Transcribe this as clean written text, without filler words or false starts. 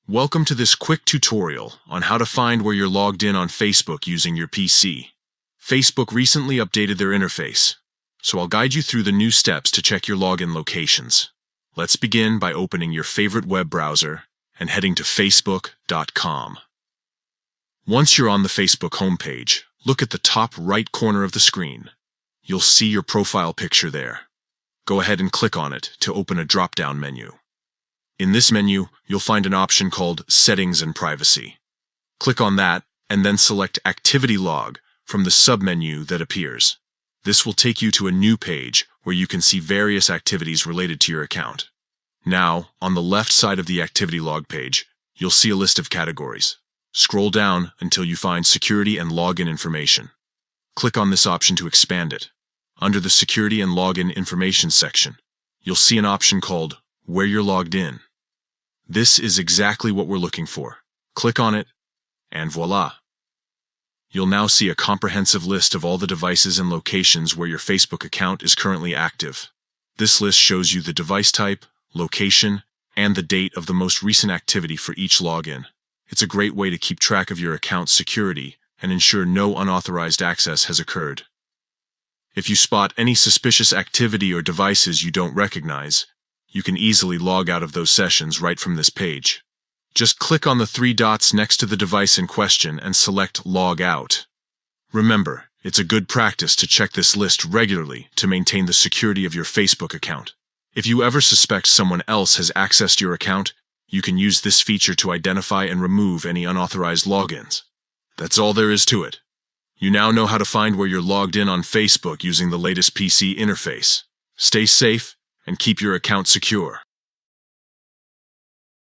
Welcome to this quick tutorial on how to find where you're logged in on Facebook using your PC. Facebook recently updated their interface, so I'll guide you through the new steps to check your login locations. Let's begin by opening your favorite web browser and heading to facebook.com. Once you're on the Facebook homepage, look at the top right corner of the screen. You'll see your profile picture there. Go ahead and click on it to open a drop-down menu. In this menu, you'll find an option called Settings and Privacy. Click on that and then select Activity Log from the submenu that appears. This will take you to a new page where you can see various activities related to your account. Now, on the left side of the Activity Log page, you'll see a list of categories. Scroll down until you find Security and Login Information. Click on this option to expand it. Under the Security and Login Information section, you'll see an option called Where You're Logged In. This is exactly what we're looking for. Click on it, and voila! You'll now see a comprehensive list of all the devices and locations where your Facebook account is currently active. This list shows you the device type, location, and the date of the most recent activity for each login. It's a great way to keep track of your account's security and ensure no unauthorized access has occurred. If you spot any suspicious activity or devices you don't recognize, you can easily log out of those sessions right from this page. Just click on the three dots next to the device in question and select Log Out. Remember, it's a good practice to check this list regularly to maintain the security of your Facebook account. If you ever suspect someone else has accessed your account, you can use this feature to identify and remove any unauthorized logins. That's all there is to it. You now know how to find where you're logged in on Facebook using the latest PC interface. Stay safe and keep your account secure.